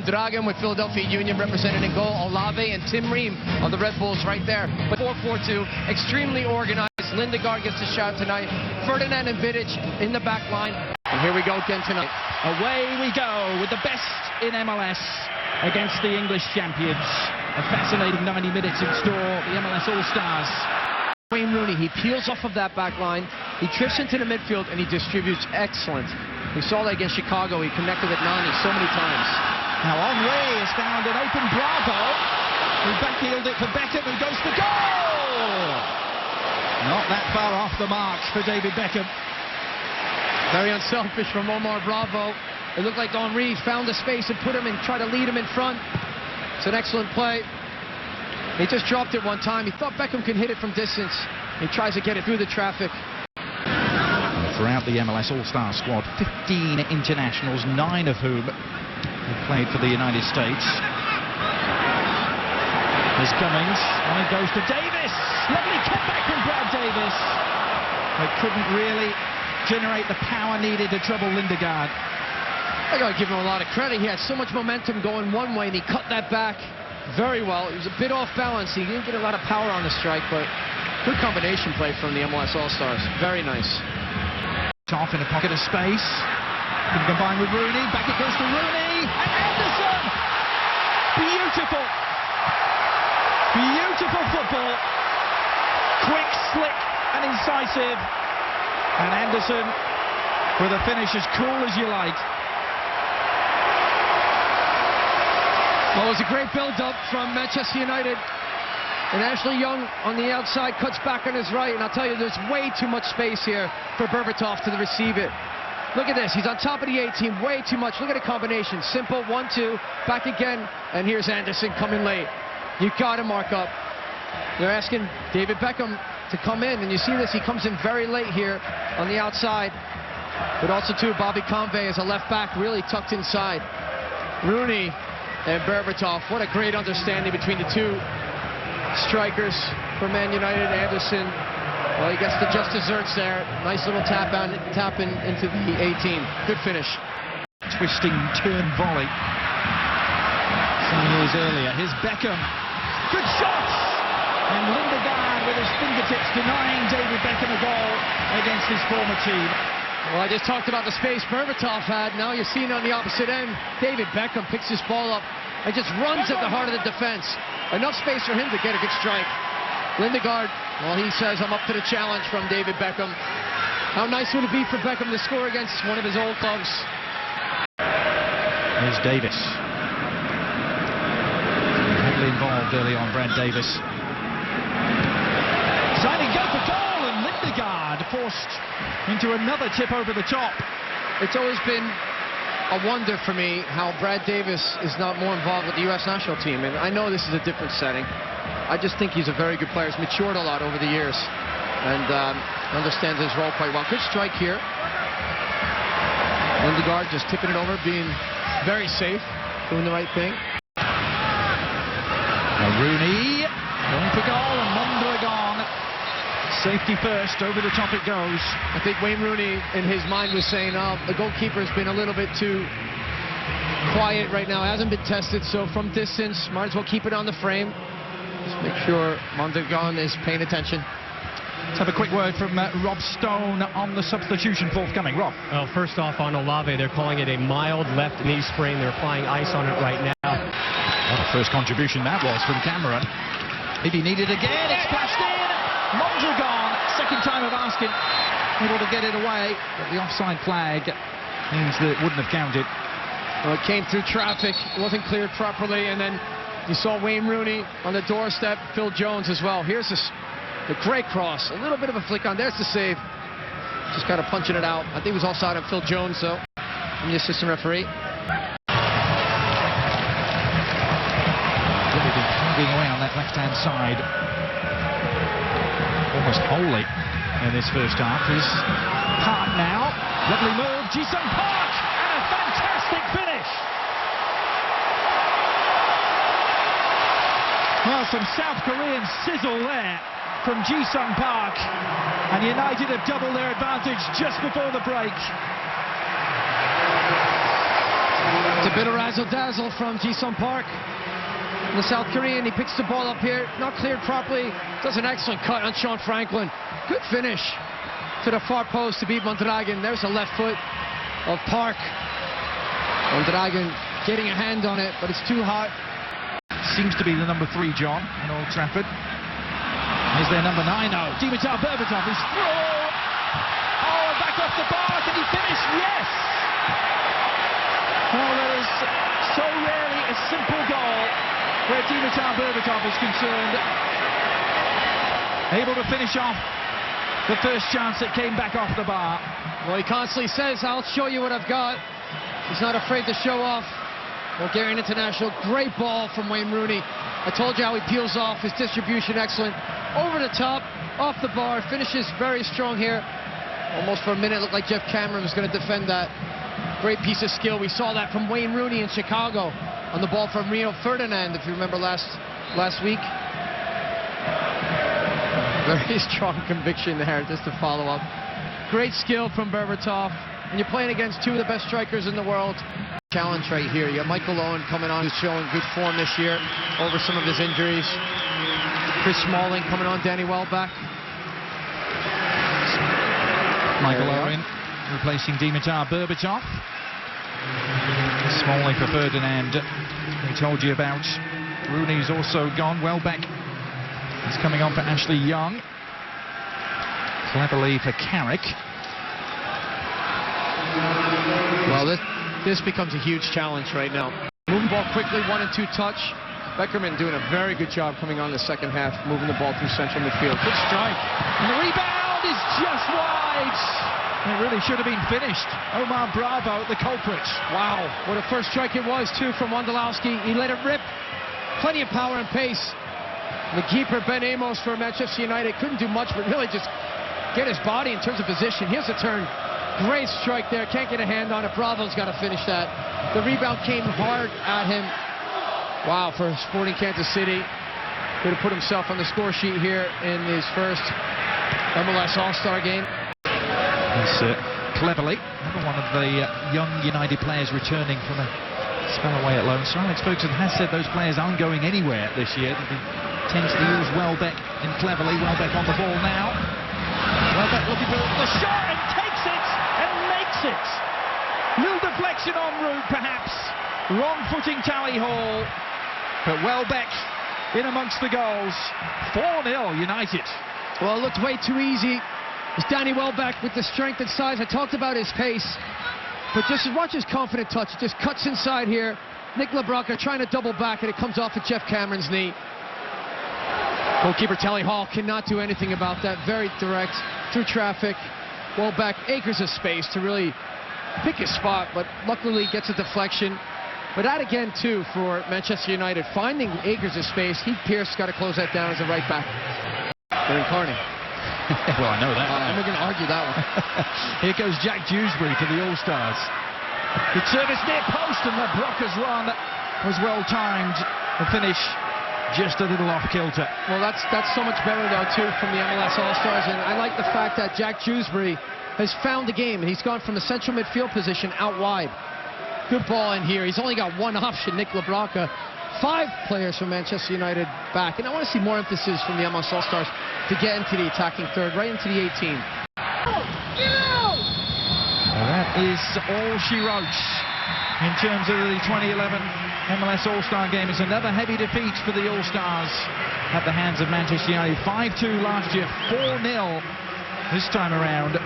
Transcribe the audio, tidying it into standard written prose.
Dragon with Philadelphia Union represented in goal. Olave and Tim Ream of the Red Bulls right there. But 4-4-2, extremely organized. Lindegaard gets a shot tonight. Ferdinand and Vidic in the back line. And here we go again tonight. Away we go with the best in MLS against the English champions. A fascinating 90 minutes in store, the MLS All Stars. Wayne Rooney, he peels off of that back line. He drifts into the midfield and he distributes excellent. We saw that against Chicago. He connected with Nani so many times. Now Henry has found an open Bravo, who backheeled it for Beckham, who goes for goal! Not that far off the mark for David Beckham. Very unselfish from Omar Bravo. It looked like Henry found the space and put him and tried to lead him in front. It's an excellent play. He just dropped it one time. He thought Beckham could hit it from distance. He tries to get it through the traffic. Throughout the MLS All-Star squad, 15 internationals, 9 of whom have played for the United States. There's Cummings, and it goes to Davis. Lovely cutback from Brad Davis. But couldn't really generate the power needed to trouble Lindegaard. I got to give him a lot of credit. He had so much momentum going one way, and he cut that back very well. It was a bit off balance. He didn't get a lot of power on the strike, but good combination play from the MLS All Stars. Very nice. Off in a pocket of space. Can combine with Rooney. Back it goes to Rooney. And Anderson! Beautiful. Beautiful football. Quick, slick, and incisive. And Anderson with a finish as cool as you like. Well, it was a great build-up from Manchester United. And Ashley Young on the outside cuts back on his right. And I'll tell you, there's way too much space here for Berbatov to receive it. Look at this. He's on top of the 18. Way too much. Look at the combination. Simple. 1-2. Back again. And here's Anderson coming late. You got to mark up. They're asking David Beckham to come in. And you see this. He comes in very late here on the outside. But also, too, Bobby Convey as a left back really tucked inside. Rooney and Berbatov. What a great understanding between the two strikers for Man United. Anderson, well, he gets the just desserts there. Nice little tap in into the 18. Good finish. Twisting turn volley. Some years earlier. Here's Beckham. Good shots! And Lindegaard with his fingertips denying David Beckham a goal against his former team. Well, I just talked about the space Berbatov had. Now you're seeing on the opposite end. David Beckham picks his ball up and just runs at the heart of the defense. Enough space for him to get a good strike. Lindegaard, well, he says, I'm up to the challenge from David Beckham. How nice would it be for Beckham to score against one of his old clubs? Here's Davis. Heavily involved early on, Brad Davis. Deciding to go for goal, and Lindegaard forced into another tip over the top. It's always been a wonder for me how Brad Davis is not more involved with the U.S. national team. And I know this is a different setting. I just think he's a very good player. He's matured a lot over the years and understands his role quite well. Good strike here. Lindegaard just tipping it over, being very safe, doing the right thing. Now Rooney going for goal, and Mondragon. Safety first, over the top it goes. I think Wayne Rooney, in his mind, was saying, oh, the goalkeeper's been a little bit too quiet right now. Hasn't been tested, so from distance, might as well keep it on the frame. Just make sure Mondragon is paying attention. Let's have a quick word from Rob Stone on the substitution forthcoming. Rob. Well, first off, on Olave, they're calling it a mild left knee sprain. They're applying ice on it right now. What a first contribution that was from Cameron. If he needed again, it's flashed in. Mondragon, second time of asking, able to get it away, but the offside flag means that it wouldn't have counted. Well, it came through traffic, it wasn't cleared properly, and then you saw Wayne Rooney on the doorstep, Phil Jones as well. Here's the great cross, a little bit of a flick on, there's the save. Just kind of punching it out. I think it was offside on Phil Jones, though, from the assistant referee. Really been tugging away on that left-hand side. Almost wholly in this first half. Is Park now. Lovely move. Ji-sung Park, and a fantastic finish. Well, some South Korean sizzle there from Ji-sung Park, and United have doubled their advantage just before the break. It's a bit of razzle-dazzle from Ji-Sung Park. The South Korean, he picks the ball up here, not cleared properly, does an excellent cut on Sean Franklin. Good finish to the far post to beat Mondragon. There's a left foot of Park. Mondragon getting a hand on it, but it's too hot. Seems to be the number 3, John, in Old Trafford. Is there number 9? No. Dimitar Berbatov is through. Oh, back off the bar. Can he finish? Yes. Well, there is so rarely a simple goal where Dimitar Berbatov is concerned. Able to finish off the first chance that came back off the bar. Well, he constantly says, I'll show you what I've got. He's not afraid to show off. Bulgarian international, great ball from Wayne Rooney. I told you how he peels off, his distribution excellent. Over the top, off the bar, finishes very strong here. Almost for a minute, looked like Jeff Cameron was going to defend that. Great piece of skill. We saw that from Wayne Rooney in Chicago on the ball from Rio Ferdinand, if you remember last week. Very strong conviction there, just to follow up. Great skill from Berbatov. And you're playing against two of the best strikers in the world. Challenge right here. You got Michael Owen coming on, who's showing good form this year over some of his injuries. Chris Smalling coming on, Danny Welbeck. Michael Owen replacing Dimitar Berbatov. Smalling for Ferdinand. We told you about. Rooney's also gone. Welbeck is coming on for Ashley Young. Cleverly for Carrick. Well, this becomes a huge challenge right now. Moving the ball quickly, 1 and 2 touch. Beckerman doing a very good job coming on the second half, moving the ball through central midfield. Good strike. And the rebound is just wide. It really should have been finished. Omar Bravo, the culprit. Wow, what a first strike it was, too, from Wondolowski. He let it rip. Plenty of power and pace. The keeper, Ben Amos, for Manchester United, couldn't do much, but really just get his body in terms of position. Here's the turn. Great strike there. Can't get a hand on it. Bravo's got to finish that. The rebound came hard at him. Wow, for Sporting Kansas City. Could have put himself on the score sheet here in his first MLS All Star game. He's Cleverly, another one of the young United players returning from a spell away at loan. Sir Alex Ferguson has said those players aren't going anywhere this year. He tends to use Welbeck and Cleverly. Welbeck on the ball now. Welbeck looking for the shot and takes it and makes it. Little deflection en route, perhaps. Wrong footing Tally Hall. But Welbeck in amongst the goals. 4-0 United. Well, it looked way too easy. It's Danny Welbeck with the strength and size. I talked about his pace. But just watch his confident touch. It just cuts inside here. Nick LeBlanc trying to double back, and it comes off of Jeff Cameron's knee. Goalkeeper Tally Hall cannot do anything about that. Very direct, through traffic. Welbeck, acres of space to really pick his spot, but luckily gets a deflection. But that again, too, for Manchester United, finding acres of space. Heath Pearce got to close that down as a right back. They're incarning. Well, I know that. I'm not going to argue that one. Here goes Jack Dewsbury for the All Stars. Good service near post, and LeBlanca's run was well timed. The finish just a little off kilter. Well, that's so much better, though, too, from the MLS All Stars. And I like the fact that Jack Dewsbury has found the game. He's gone from the central midfield position out wide. Good ball in here. He's only got one option, Nick LeBlanc. 5 players from Manchester United back. And I want to see more emphasis from the MLS All Stars to get into the attacking third, right into the 18. Well, that is all she wrote in terms of the 2011 MLS All-Star game. It's another heavy defeat for the All-Stars at the hands of Manchester United. 5-2 last year, 4-0 this time around.